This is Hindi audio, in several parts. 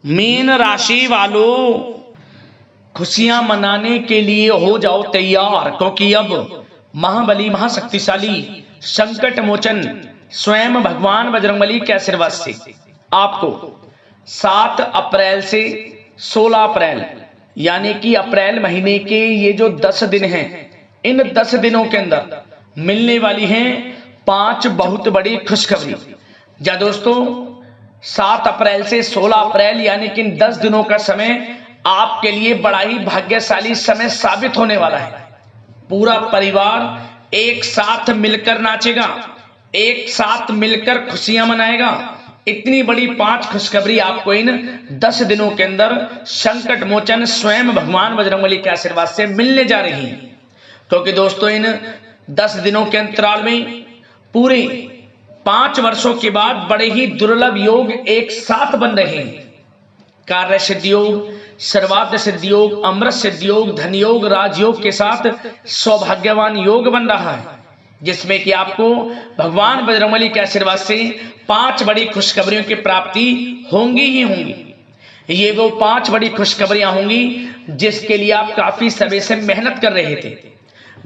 मीन राशि वालों, खुशियां मनाने के लिए हो जाओ तैयार, क्योंकि अब महाबली महाशक्तिशाली संकट मोचन स्वयं भगवान बजरंगबली के आशीर्वाद से आपको 7 अप्रैल से 16 अप्रैल यानी कि अप्रैल महीने के ये जो 10 दिन हैं, इन 10 दिनों के अंदर मिलने वाली हैं 5 बहुत बड़ी खुशखबरी। जा दोस्तों, 7 अप्रैल से 16 अप्रैल यानी कि इन 10 दिनों का समय आपके लिए बड़ा ही भाग्यशाली समय साबित होने वाला है। पूरा परिवार एक साथ मिलकर नाचेगा, एक साथ मिलकर खुशियां मनाएगा। इतनी बड़ी 5 खुशखबरी आपको इन 10 दिनों के अंदर संकट मोचन स्वयं भगवान बजरंगबली के आशीर्वाद से मिलने जा रही है। क्योंकि दोस्तों, इन 10 दिनों के अंतराल में पूरे 5 वर्षों के बाद बड़े ही दुर्लभ योग एक साथ बन रहे हैं। कार्य सिद्धि योग, सर्वार्थ सिद्धि योग, अमृत सिद्धि योग, धन योग, राजयोग के साथ सौभाग्यवान योग बन रहा है, जिसमें कि आपको भगवान बजरंगबली के आशीर्वाद से 5 बड़ी खुशखबरियों की प्राप्ति होंगी ही होंगी। ये वो 5 बड़ी खुशखबरियां होंगी जिसके लिए आप काफी समय से मेहनत कर रहे थे।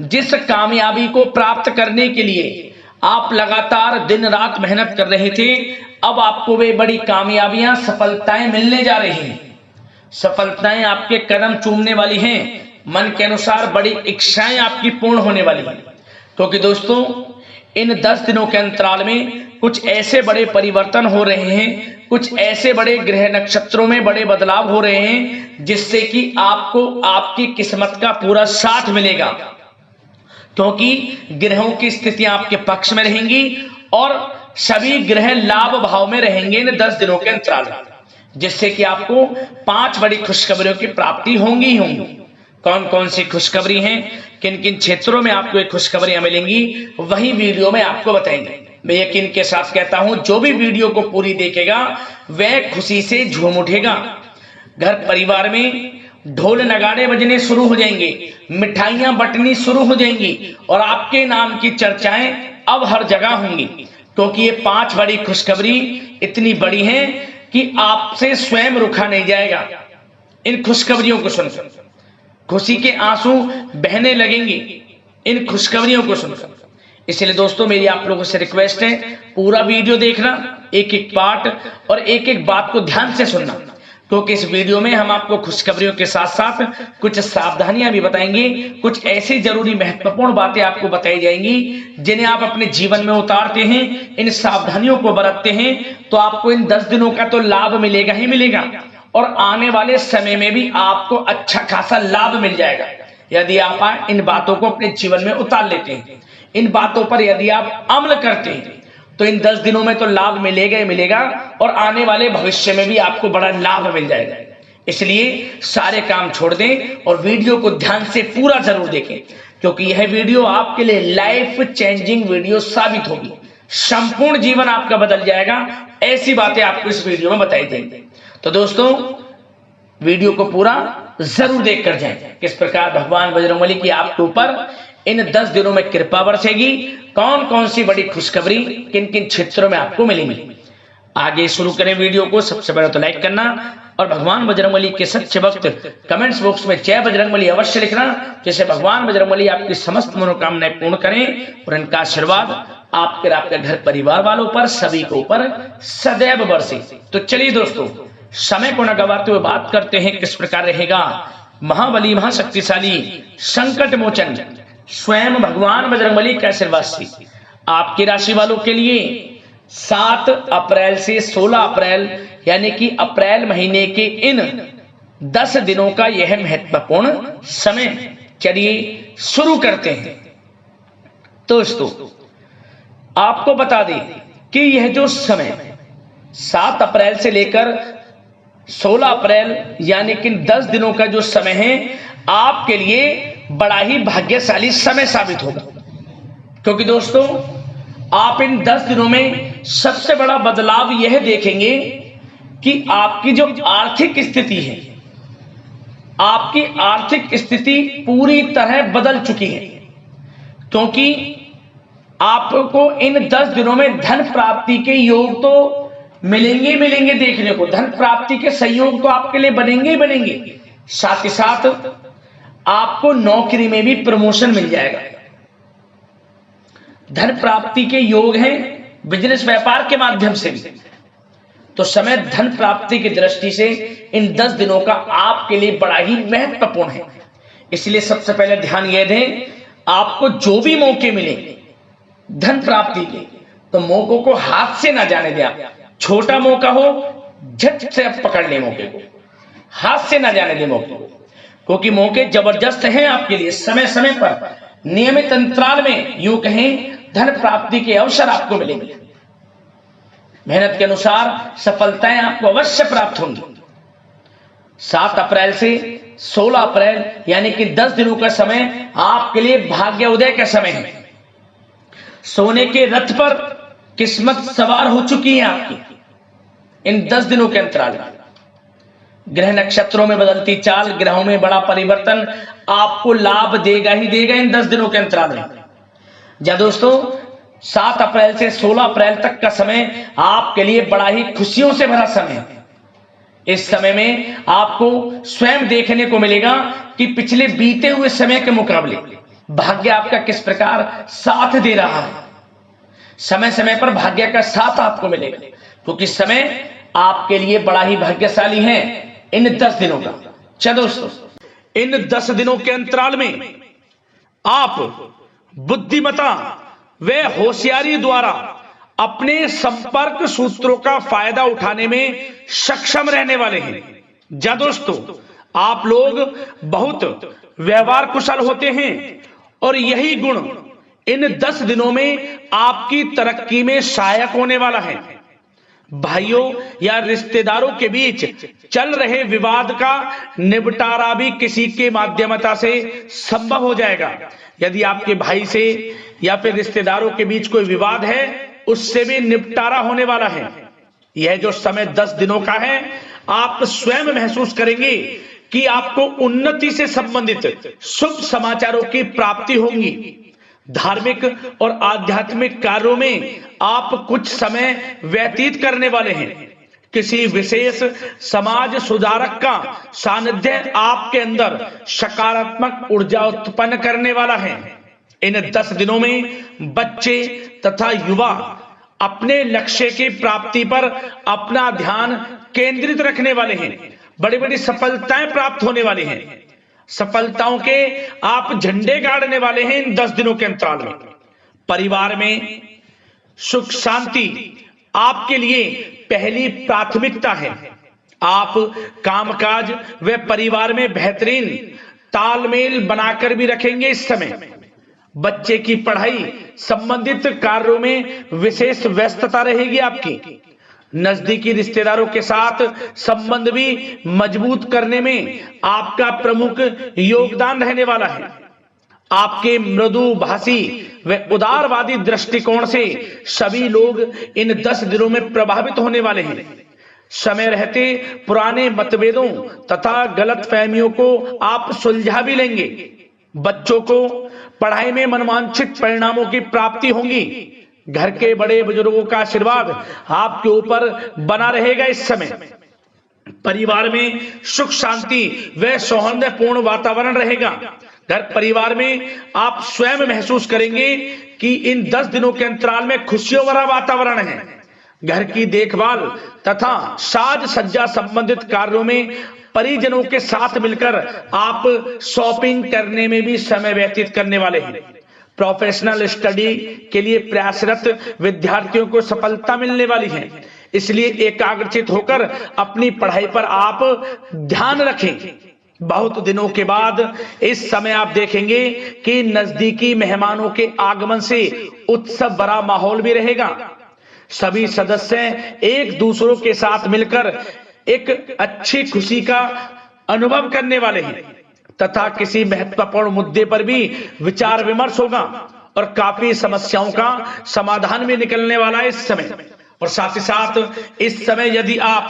जिस कामयाबी को प्राप्त करने के लिए आप लगातार दिन रात मेहनत कर रहे थे, अब आपको वे बड़ी कामयाबियां, सफलताएं मिलने जा रही हैं। सफलताएं आपके कदम चूमने वाली हैं। मन के अनुसार बड़ी इच्छाएं आपकी पूर्ण होने वाली हैं। क्योंकि दोस्तों, इन 10 दिनों के अंतराल में कुछ ऐसे बड़े परिवर्तन हो रहे हैं, कुछ ऐसे बड़े ग्रह नक्षत्रों में बड़े बदलाव हो रहे हैं, जिससे कि आपको आपकी किस्मत का पूरा साथ मिलेगा। क्योंकि ग्रहों की स्थितियां आपके पक्ष में रहेंगी और सभी ग्रह लाभ भाव में रहेंगे इन 10 दिनों के अंतराल में, जिससे कि आपको 5 बड़ी खुशखबरियों की प्राप्ति होंगी ही होंगी। कौन कौन सी खुशखबरी हैं, किन किन क्षेत्रों में आपको ये खुशखबरियां मिलेंगी, वही वीडियो में आपको बताएंगे। मैं यकीन के साथ कहता हूं, जो भी वीडियो को पूरी देखेगा वह खुशी से झूम उठेगा। घर परिवार में ढोल नगाड़े बजने शुरू हो जाएंगे, मिठाइयां बंटनी शुरू हो जाएंगी और आपके नाम की चर्चाएं अब हर जगह होंगी। क्योंकि ये 5 बड़ी खुशखबरी इतनी बड़ी हैं कि आपसे स्वयं रुका नहीं जाएगा। इन खुशखबरियों को सुनकर खुशी के आंसू बहने लगेंगे इन खुशखबरियों को सुनकर। इसलिए दोस्तों, मेरी आप लोगों से रिक्वेस्ट है, पूरा वीडियो देखना, एक एक पार्ट और एक एक बात को ध्यान से सुनना। क्योंकि इस वीडियो में हम आपको खुशखबरियों के साथ साथ कुछ सावधानियां भी बताएंगे, कुछ ऐसी जरूरी महत्वपूर्ण बातें आपको बताई जाएंगी जिन्हें आप अपने जीवन में उतारते हैं, इन सावधानियों को बरतते हैं, तो आपको इन 10 दिनों का तो लाभ मिलेगा ही मिलेगा और आने वाले समय में भी आपको अच्छा खासा लाभ मिल जाएगा यदि आप इन बातों को अपने जीवन में उतार लेते हैं। इन बातों पर यदि आप अमल करते हैं तो इन 10 दिनों में तो लाभ मिलेगा ही मिलेगा और आने वाले भविष्य में भी आपको बड़ा लाभ मिल जाएगा। इसलिए सारे काम छोड़ दें और वीडियो को ध्यान से पूरा जरूर देखें, क्योंकि यह वीडियो आपके लिए लाइफ चेंजिंग वीडियो साबित होगी। संपूर्ण जीवन आपका बदल जाएगा, ऐसी बातें आपको इस वीडियो में बताई जाएंगी। तो दोस्तों, वीडियो को पूरा जरूर देख कर जाएं किस प्रकार भगवान बजरंगबली की आपके ऊपर इन 10 दिनों में कृपा बरसेगी, कौन कौन सी बड़ी खुशखबरी किन किन क्षेत्रों में आपको मिलेंगी। आगे शुरू करें वीडियो को। सबसे पहले तो लाइक करना और भगवान बजरंगबली के सच्चे भक्त कमेंट्स बॉक्स में जय बजरंगबली अवश्य लिखना, जिससे भगवान बजरंगबली आपकी समस्त मनोकामनाएं पूर्ण करें और इनका आशीर्वाद आपके घर परिवार वालों पर, सभी के ऊपर सदैव बरसे। तो चलिए दोस्तों, समय को न गवाते हुए बात करते हैं किस प्रकार रहेगा महाबली महाशक्तिशाली संकट मोचन स्वयं भगवान बजरंगबली के आशीर्वाद से आपकी राशि वालों के लिए 7 अप्रैल से 16 अप्रैल यानी कि अप्रैल महीने के इन 10 दिनों का यह महत्वपूर्ण समय। चलिए शुरू करते हैं। दोस्तों, आपको बता दें कि यह जो समय 7 अप्रैल से लेकर 16 अप्रैल यानी कि 10 दिनों का जो समय है, आपके लिए बड़ा ही भाग्यशाली समय साबित होगा। क्योंकि दोस्तों, आप इन 10 दिनों में सबसे बड़ा बदलाव यह देखेंगे कि आपकी जो आर्थिक स्थिति है, आपकी आर्थिक स्थिति पूरी तरह बदल चुकी है। क्योंकि आपको इन 10 दिनों में धन प्राप्ति के योग तो मिलेंगे मिलेंगे देखने को। धन प्राप्ति के संयोग तो आपके लिए बनेंगे ही बनेंगे, साथ ही साथ आपको नौकरी में भी प्रमोशन मिल जाएगा। धन प्राप्ति के योग हैं बिजनेस व्यापार के माध्यम से भी। तो समय धन प्राप्ति की दृष्टि से इन 10 दिनों का आपके लिए बड़ा ही महत्वपूर्ण है। इसलिए सबसे पहले ध्यान यह दें, आपको जो भी मौके मिले धन प्राप्ति के, तो मौकों को हाथ से ना जाने दें। आप छोटा मौका हो झट से आप पकड़ लें मौके को, हाथ से ना जाने दें मौके को, क्योंकि मौके जबरदस्त हैं आपके लिए। समय समय पर नियमित अंतराल में यूं कहें धन प्राप्ति के अवसर आपको मिलेंगे। मेहनत के अनुसार सफलताएं आपको अवश्य प्राप्त होंगी। 7 अप्रैल से 16 अप्रैल यानी कि 10 दिनों का समय आपके लिए भाग्य उदय का समय है। सोने के रथ पर किस्मत सवार हो चुकी है आपकी इन 10 दिनों के अंतराल में। ग्रह नक्षत्रों में बदलती चाल, ग्रहों में बड़ा परिवर्तन आपको लाभ देगा ही देगा इन 10 दिनों के अंतराल में। जा दोस्तों, 7 अप्रैल से 16 अप्रैल तक का समय आपके लिए बड़ा ही खुशियों से भरा समय है। इस समय में आपको स्वयं देखने को मिलेगा कि पिछले बीते हुए समय के मुकाबले भाग्य आपका किस प्रकार साथ दे रहा है। समय समय पर भाग्य का साथ आपको मिलेगा, क्योंकि समय आपके लिए बड़ा ही भाग्यशाली है इन 10 दिनों का। चलो दोस्तों, इन 10 दिनों के अंतराल में आप बुद्धिमता व होशियारी द्वारा अपने संपर्क सूत्रों का फायदा उठाने में सक्षम रहने वाले हैं। जा दोस्तों, आप लोग बहुत व्यवहार कुशल होते हैं और यही गुण इन 10 दिनों में आपकी तरक्की में सहायक होने वाला है। भाइयों या रिश्तेदारों के बीच चल रहे विवाद का निपटारा भी किसी के माध्यमता से संभव हो जाएगा। यदि आपके भाई से या फिर रिश्तेदारों के बीच कोई विवाद है, उससे भी निपटारा होने वाला है। यह जो समय 10 दिनों का है, आप स्वयं महसूस करेंगे कि आपको उन्नति से संबंधित शुभ समाचारों की प्राप्ति होगी। धार्मिक और आध्यात्मिक कार्यों में आप कुछ समय व्यतीत करने वाले हैं। किसी विशेष समाज सुधारक का सानिध्य आपके अंदर सकारात्मक ऊर्जा उत्पन्न करने वाला है। इन 10 दिनों में बच्चे तथा युवा अपने लक्ष्य की प्राप्ति पर अपना ध्यान केंद्रित रखने वाले हैं। बड़ी बड़ी सफलताएं प्राप्त होने वाली हैं। सफलताओं के आप झंडे गाड़ने वाले हैं इन 10 दिनों के अंतराल में। परिवार में सुख शांति आपके लिए पहली प्राथमिकता है। आप कामकाज व परिवार में बेहतरीन तालमेल बनाकर भी रखेंगे। इस समय बच्चे की पढ़ाई संबंधित कार्यों में विशेष व्यस्तता रहेगी आपकी। नजदीकी रिश्तेदारों के साथ संबंध भी मजबूत करने में आपका प्रमुख योगदान रहने वाला है। आपके मृदु भाषी व उदारवादी दृष्टिकोण से सभी लोग इन 10 दिनों में प्रभावित होने वाले हैं। समय रहते पुराने मतभेदों तथा गलतफहमियों को आप सुलझा भी लेंगे। बच्चों को पढ़ाई में मनवांछित परिणामों की प्राप्ति होगी। घर के बड़े बुजुर्गों का आशीर्वाद आपके ऊपर बना रहेगा। इस समय परिवार में सुख शांति व सौहार्दपूर्ण वातावरण रहेगा। घर परिवार में आप स्वयं महसूस करेंगे कि इन 10 दिनों के अंतराल में खुशियों भरा वातावरण है। घर की देखभाल तथा साज सज्जा संबंधित कार्यों में परिजनों के साथ मिलकर आप शॉपिंग करने में भी समय व्यतीत करने वाले हैं। प्रोफेशनल स्टडी के लिए प्रयासरत विद्यार्थियों को सफलता मिलने वाली है। इसलिए एकाग्रचित होकर अपनी पढ़ाई पर आप ध्यान रखें। बहुत दिनों के बाद इस समय आप देखेंगे कि नजदीकी मेहमानों के आगमन से उत्सव भरा माहौल भी रहेगा। सभी सदस्य एक दूसरों के साथ मिलकर एक अच्छी खुशी का अनुभव करने वाले हैं तथा किसी महत्वपूर्ण मुद्दे पर भी विचार विमर्श होगा और काफी समस्याओं का समाधान भी निकलने वाला है इस समय। और साथ ही साथ इस समय यदि आप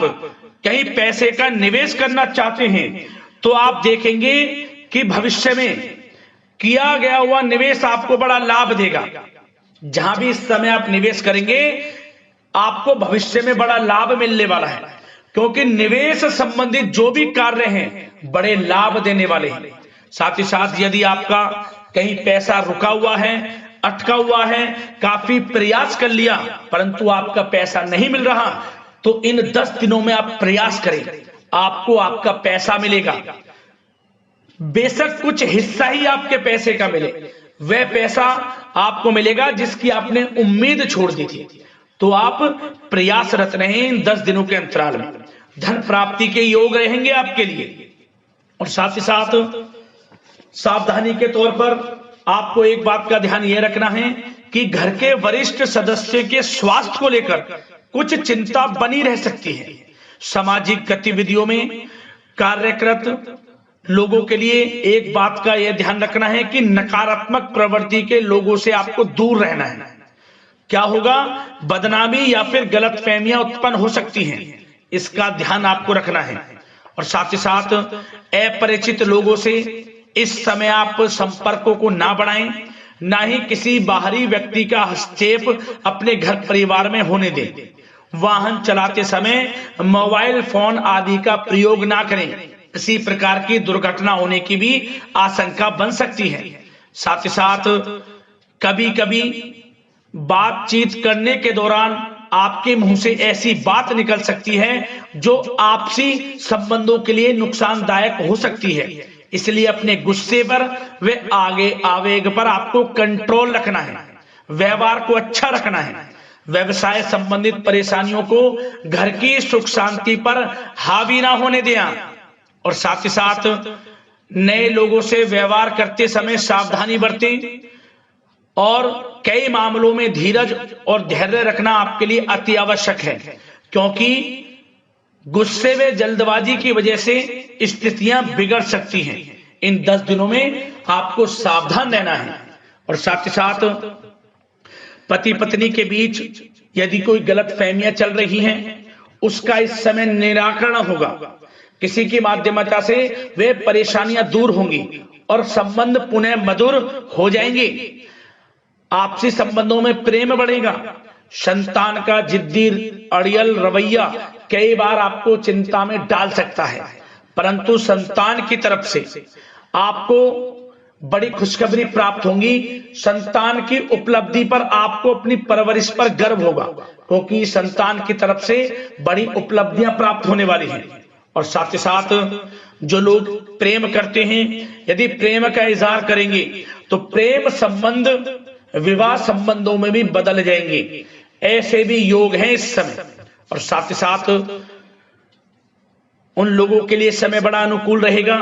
कहीं पैसे का निवेश करना चाहते हैं तो आप देखेंगे कि भविष्य में किया गया हुआ निवेश आपको बड़ा लाभ देगा। जहां भी इस समय आप निवेश करेंगे आपको भविष्य में बड़ा लाभ मिलने वाला है, क्योंकि निवेश संबंधित जो भी कार्य हैं बड़े लाभ देने वाले हैं। साथ ही साथ यदि आपका कहीं पैसा रुका हुआ है, अटका हुआ है, काफी प्रयास कर लिया परंतु आपका पैसा नहीं मिल रहा, तो इन 10 दिनों में आप प्रयास करें, आपको आपका पैसा मिलेगा। बेशक कुछ हिस्सा ही आपके पैसे का मिले, वह पैसा आपको मिलेगा जिसकी आपने उम्मीद छोड़ दी थी। तो आप प्रयासरत रहें इन 10 दिनों के अंतराल में, धन प्राप्ति के योग रहेंगे आपके लिए। और साथ ही साथ सावधानी के तौर पर आपको एक बात का ध्यान यह रखना है कि घर के वरिष्ठ सदस्य के स्वास्थ्य को लेकर कुछ चिंता बनी रह सकती है। सामाजिक गतिविधियों में कार्यरत लोगों के लिए एक बात का यह ध्यान रखना है कि नकारात्मक प्रवृत्ति के लोगों से आपको दूर रहना है। क्या होगा, बदनामी या फिर गलतफहमियां उत्पन्न हो सकती हैं, इसका ध्यान आपको रखना है। और साथ ही साथ अपरिचित लोगों से इस समय आप संपर्कों को ना बढ़ाएं, ना ही किसी बाहरी व्यक्ति का हस्तक्षेप अपने घर परिवार में होने दें। वाहन चलाते समय मोबाइल फोन आदि का प्रयोग ना करें, किसी प्रकार की दुर्घटना होने की भी आशंका बन सकती है। साथ ही साथ कभी कभी बातचीत करने के दौरान आपके मुंह से ऐसी बात निकल सकती है जो आपसी संबंधों के लिए नुकसानदायक हो सकती है। इसलिए अपने गुस्से पर व आगे आवेग पर आपको कंट्रोल रखना है, व्यवहार को अच्छा रखना है। व्यवसाय संबंधित परेशानियों को घर की सुख शांति पर हावी ना होने दें। और साथ ही साथ नए लोगों से व्यवहार करते समय सावधानी बरतें और कई मामलों में धीरज और धैर्य रखना आपके लिए अति आवश्यक है, क्योंकि गुस्से में जल्दबाजी की वजह से स्थितियां बिगड़ सकती हैं। इन 10 दिनों में आपको सावधान रहना है। और साथ ही साथ पति पत्नी के बीच यदि कोई गलतफहमियां चल रही हैं, उसका इस समय निराकरण होगा। किसी की माध्यमता से वे परेशानियां दूर होंगी और संबंध पुनः मधुर हो जाएंगे। आपसी संबंधों में प्रेम बढ़ेगा। संतान का जिद्दी अड़ियल रवैया कई बार आपको चिंता में डाल सकता है, परंतु संतान की तरफ से आपको बड़ी खुशखबरी प्राप्त होगी। संतान की उपलब्धि पर आपको अपनी परवरिश पर गर्व होगा, क्योंकि संतान की तरफ से बड़ी उपलब्धियां प्राप्त होने वाली हैं। और साथ ही साथ जो लोग प्रेम करते हैं, यदि प्रेम का इजहार करेंगे तो प्रेम संबंध विवाह संबंधों में भी बदल जाएंगे, ऐसे भी योग हैं इस समय। और साथ ही साथ उन लोगों के लिए समय बड़ा अनुकूल रहेगा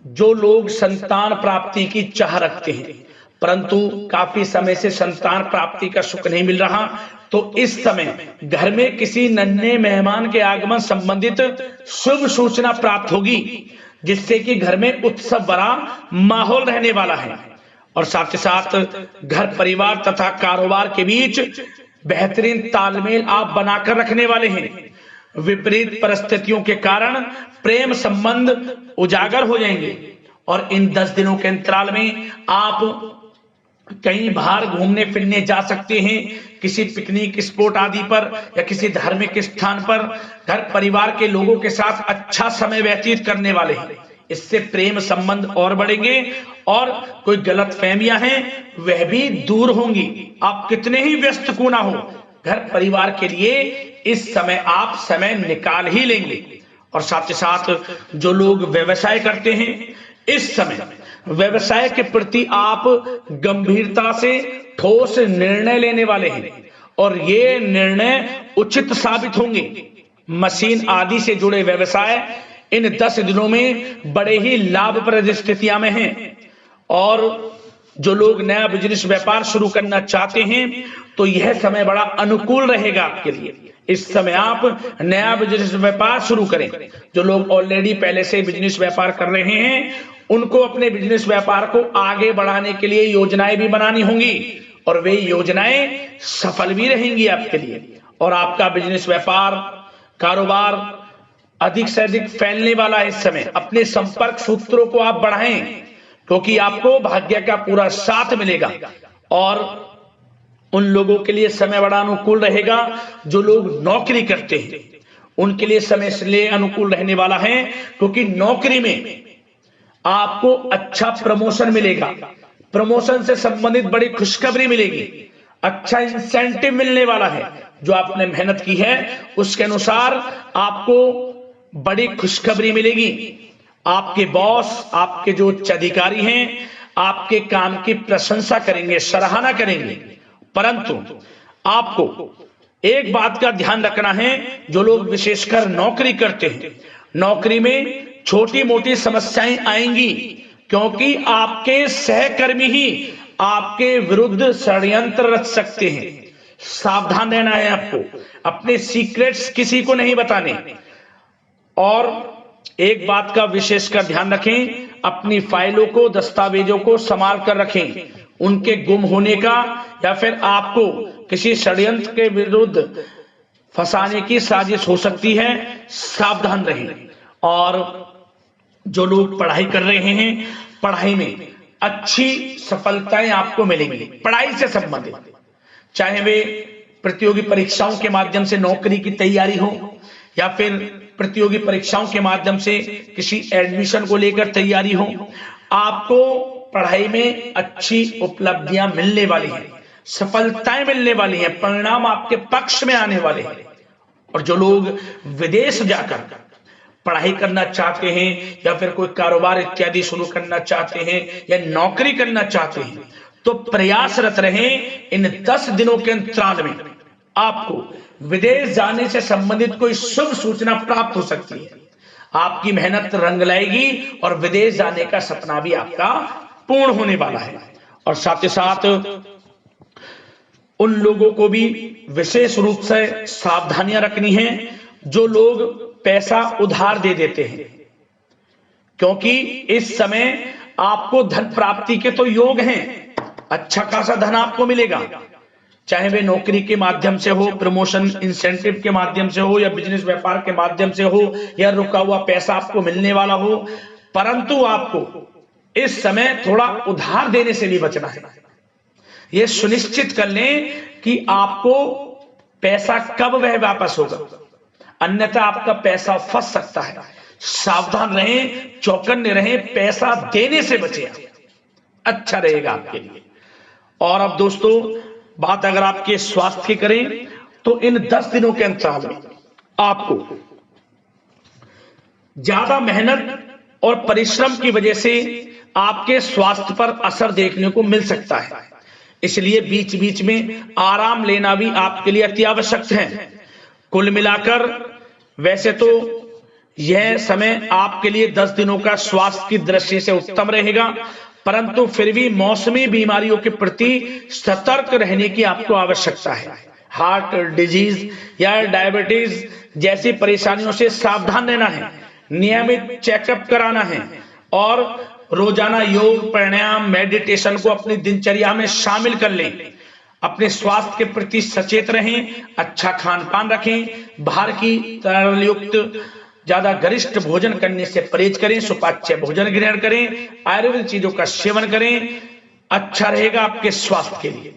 जो लोग संतान प्राप्ति की चाह रखते हैं, परंतु काफी समय से संतान प्राप्ति का सुख नहीं मिल रहा, तो इस समय घर में किसी नन्हे मेहमान के आगमन संबंधित शुभ सूचना प्राप्त होगी, जिससे कि घर में उत्सव भरा माहौल रहने वाला है। और साथ ही साथ घर परिवार तथा कारोबार के बीच बेहतरीन तालमेल आप बनाकर रखने वाले हैं। विपरीत परिस्थितियों के कारण प्रेम संबंध उजागर हो जाएंगे। और इन 10 दिनों के अंतराल में आप कहीं बाहर घूमने फिरने जा सकते हैं, किसी पिकनिक स्पॉट आदि पर या किसी धार्मिक स्थान पर घर परिवार के लोगों के साथ अच्छा समय व्यतीत करने वाले हैं। इससे प्रेम संबंध और बढ़ेंगे और कोई गलतफहमियां हैं वह भी दूर होंगी। आप कितने ही व्यस्त क्यों ना हो, घर परिवार के लिए इस समय आप समय निकाल ही लेंगे। और साथ ही साथ जो लोग व्यवसाय करते हैं, इस समय व्यवसाय के प्रति आप गंभीरता से ठोस निर्णय लेने वाले हैं और ये निर्णय उचित साबित होंगे। मशीन आदि से जुड़े व्यवसाय इन 10 दिनों में बड़े ही लाभप्रद स्थितियां में हैं। और जो लोग नया बिजनेस व्यापार शुरू करना चाहते हैं तो यह समय बड़ा अनुकूल रहेगा आपके लिए। इस समय आप नया बिजनेस व्यापार शुरू करें। जो लोग ऑलरेडी पहले से बिजनेस व्यापार कर रहे हैं उनको अपने बिजनेस व्यापार को आगे बढ़ाने के लिए योजनाएं भी बनानी होंगी और वे योजनाएं सफल भी रहेंगी आपके लिए। और आपका बिजनेस व्यापार कारोबार अधिक से अधिक फैलने वाला है। इस समय अपने संपर्क सूत्रों को आप बढ़ाएं, क्योंकि आपको भाग्य का पूरा साथ मिलेगा। और उन लोगों के लिए समय बड़ा अनुकूल रहेगा जो लोग नौकरी करते हैं, उनके लिए समय इसलिए अनुकूल रहने वाला है क्योंकि नौकरी में आपको अच्छा प्रमोशन मिलेगा, प्रमोशन से संबंधित बड़ी खुशखबरी मिलेगी, अच्छा इंसेंटिव मिलने वाला है। जो आपने मेहनत की है उसके अनुसार आपको बड़ी खुशखबरी मिलेगी। आपके बॉस, आपके जो उच्च अधिकारी हैं, आपके काम की प्रशंसा करेंगे, सराहना करेंगे। परंतु आपको एक बात का ध्यान रखना है, जो लोग विशेषकर नौकरी करते हैं, नौकरी में छोटी मोटी समस्याएं आएंगी क्योंकि आपके सहकर्मी ही आपके विरुद्ध षड्यंत्र रच सकते हैं। सावधान रहना है आपको, अपने सीक्रेट्स किसी को नहीं बताने। और एक बात का विशेषकर ध्यान रखें, अपनी फाइलों को, दस्तावेजों को संभाल कर रखें। उनके गुम होने का या फिर आपको किसी षड्यंत्र के विरुद्ध फंसाने की साजिश हो सकती है, सावधान रहें। और जो लोग पढ़ाई कर रहे हैं, पढ़ाई में अच्छी सफलताएं आपको मिलेंगी। पढ़ाई से संबंधित, चाहे वे प्रतियोगी परीक्षाओं के माध्यम से नौकरी की तैयारी हो या फिर प्रतियोगी परीक्षाओं के माध्यम से किसी एडमिशन को लेकर तैयारी हो, आपको पढ़ाई में अच्छी उपलब्धियां मिलने वाली हैं, सफलताएं मिलने वाली हैं, परिणाम आपके पक्ष में आने वाले हैं। और जो लोग विदेश जाकर पढ़ाई करना चाहते हैं या फिर कोई कारोबार इत्यादि शुरू करना चाहते हैं या नौकरी करना चाहते हैं, तो प्रयासरत रहें। इन 10 दिनों के अंतराल में आपको विदेश जाने से संबंधित कोई शुभ सूचना प्राप्त हो सकती है। आपकी मेहनत रंग लाएगी और विदेश जाने का सपना भी आपका पूर्ण होने वाला है। और साथ ही साथ उन लोगों को भी विशेष रूप से सावधानियां रखनी है जो लोग पैसा उधार दे देते हैं, क्योंकि इस समय आपको धन प्राप्ति के तो योग हैं, अच्छा खासा धन आपको मिलेगा, चाहे वे नौकरी के माध्यम से हो, प्रमोशन इंसेंटिव के माध्यम से हो, या बिजनेस व्यापार के माध्यम से हो, या रुका हुआ पैसा आपको मिलने वाला हो। परंतु आपको इस समय थोड़ा उधार देने से भी बचना है। यह सुनिश्चित कर लें कि आपको पैसा कब वह वापस होगा, अन्यथा आपका पैसा फंस सकता है। सावधान रहें, चौकन्ने रहें, पैसा देने से बचें, अच्छा रहेगा आपके लिए। और अब दोस्तों, बात अगर आपके स्वास्थ्य की करें तो इन 10 दिनों के अंतराल में आपको ज्यादा मेहनत और परिश्रम की वजह से आपके स्वास्थ्य पर असर देखने को मिल सकता है। इसलिए बीच बीच में आराम लेना भी आपके लिए अति आवश्यक है। कुल मिलाकर वैसे तो यह समय आपके लिए 10 दिनों का स्वास्थ्य की दृष्टि से उत्तम रहेगा, परंतु फिर भी मौसमी बीमारियों के प्रति सतर्क रहने की आपको आवश्यकता है। हार्ट डिजीज या डायबिटीज जैसी परेशानियों से सावधान रहना है, नियमित चेकअप कराना है और रोजाना योग, प्राणायाम, मेडिटेशन को अपनी दिनचर्या में शामिल कर लें। अपने स्वास्थ्य के प्रति सचेत रहें, अच्छा खान पान रखें, बाहर की तरल युक्त ज्यादा गरिष्ठ भोजन करने से परहेज करें, सुपाच्य भोजन ग्रहण करें, आयुर्वेदिक चीजों का सेवन करें, अच्छा रहेगा आपके स्वास्थ्य के लिए।